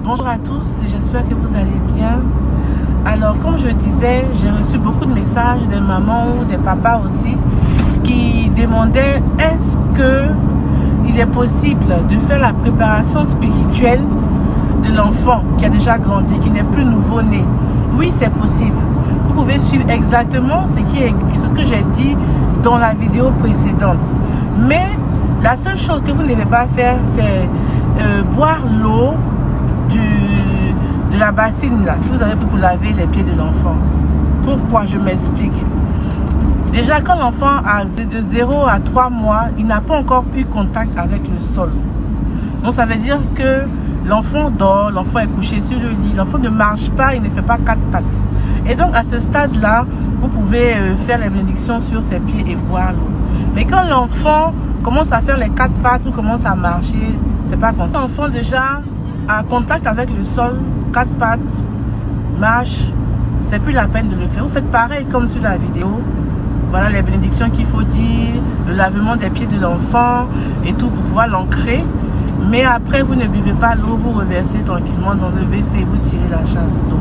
Bonjour à tous, j'espère que vous allez bien. Alors, comme je disais, j'ai reçu beaucoup de messages des mamans ou des papas aussi qui demandaient est-ce que il est possible de faire la préparation spirituelle de l'enfant qui a déjà grandi, qui n'est plus nouveau-né. Oui, c'est possible. Vous pouvez suivre exactement ce que j'ai dit dans la vidéo précédente. Mais la seule chose que vous ne devez pas faire, c'est boire l'eau de la bassine là, que vous avez pour laver les pieds de l'enfant. Pourquoi? Je m'explique. Déjà, quand l'enfant a de 0 à 3 mois, il n'a pas encore eu contact avec le sol. Donc ça veut dire que l'enfant dort, l'enfant est couché sur le lit, l'enfant ne marche pas, il ne fait pas 4 pattes. Et donc à ce stade-là, vous pouvez faire les bénédictions sur ses pieds et boire l'eau. Mais quand l'enfant commence à faire les 4 pattes ou commence à marcher, c'est pas comme ça. L'enfant déjà a contact avec le sol, 4 pattes, marche, c'est plus la peine de le faire. Vous faites pareil comme sur la vidéo. Voilà les bénédictions qu'il faut dire, le lavement des pieds de l'enfant et tout pour pouvoir l'ancrer. Mais après, vous ne buvez pas l'eau, vous reversez tranquillement dans le WC et vous tirez la chasse d'eau.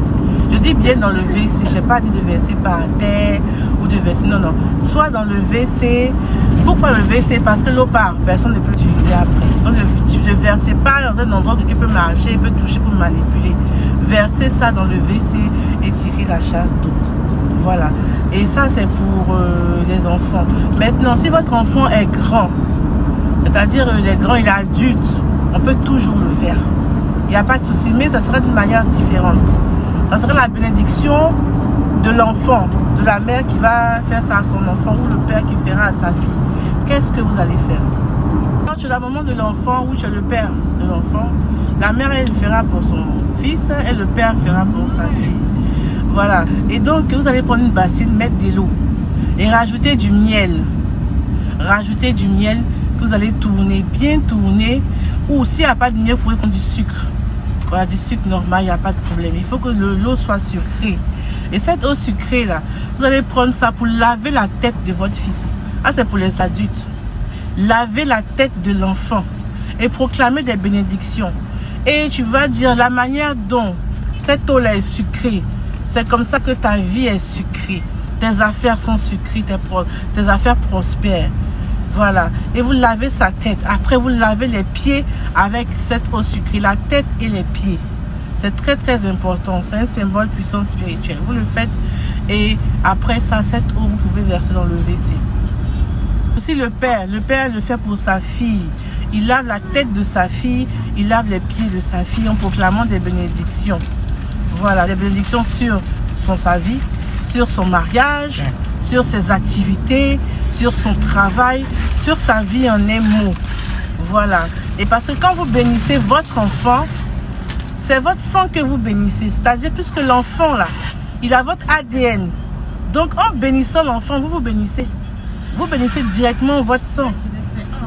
Je dis bien dans le WC, je n'ai pas dit de verser par terre ou de verser, non, non. Soit dans le WC. Pourquoi le WC? Parce que l'eau part, personne ne peut l'utiliser après. Donc ne versez pas dans un endroit où quelqu'un peut marcher, peut toucher pour manipuler. Versez ça dans le WC et tirez la chasse d'eau. Voilà. Et ça, c'est pour les enfants. Maintenant, si votre enfant est grand, c'est-à-dire il est grand, il est adulte, on peut toujours le faire. Il n'y a pas de souci, mais ça serait d'une manière différente. Ça serait la bénédiction de l'enfant, de la mère qui va faire ça à son enfant ou le père qui fera à sa fille. Qu'est-ce que vous allez faire? Quand tu es la maman de l'enfant ou tu es le père de l'enfant, la mère elle fera pour son fils et le père fera pour sa fille. Voilà. Et donc vous allez prendre une bassine, mettre de l'eau et rajouter du miel. Rajouter du miel que vous allez tourner, bien tourner. Ou s'il n'y a pas de miel, vous pouvez prendre du sucre. Voilà, du sucre normal, il n'y a pas de problème. Il faut que l'eau soit sucrée. Et cette eau sucrée là, vous allez prendre ça pour laver la tête de votre fils. Ah, c'est pour les adultes. Laver la tête de l'enfant et proclamer des bénédictions. Et tu vas dire la manière dont cette eau là est sucrée. C'est comme ça que ta vie est sucrée. Tes affaires sont sucrées, tes affaires prospèrent. Voilà. Et vous lavez sa tête. Après, vous lavez les pieds avec cette eau sucrée. La tête et les pieds. C'est très très important. C'est un symbole puissant spirituel. Vous le faites et après ça, cette eau, vous pouvez verser dans le WC. Aussi le père le fait pour sa fille. Il lave la tête de sa fille, il lave les pieds de sa fille en proclamant des bénédictions. Voilà, des bénédictions sur sa vie, sur son mariage, sur ses activités, sur son travail, sur sa vie en un mot. Voilà. Et parce que quand vous bénissez votre enfant, c'est votre sang que vous bénissez. C'est-à-dire, puisque l'enfant, là, il a votre ADN. Donc, en bénissant l'enfant, vous bénissez. Vous bénissez directement votre sang.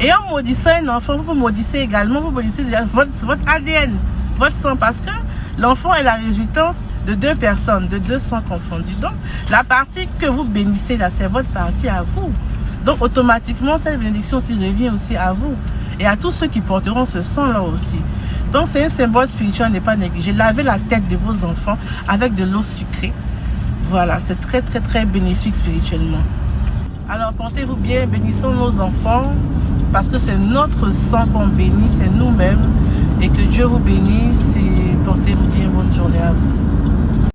Et en maudissant un enfant, vous maudissez également, vous bénissez votre ADN, votre sang. Parce que l'enfant est la résultance de 2 personnes, de 2 sangs confondus. Donc, la partie que vous bénissez, là, c'est votre partie à vous. Donc, automatiquement, cette bénédiction aussi revient aussi à vous. Et à tous ceux qui porteront ce sang-là aussi. Donc, c'est un symbole spirituel, n'est pas négligé. Lavez la tête de vos enfants avec de l'eau sucrée. Voilà, c'est très, très, très bénéfique spirituellement. Alors, portez-vous bien, bénissons nos enfants, parce que c'est notre sang qu'on bénit, c'est nous-mêmes. Et que Dieu vous bénisse.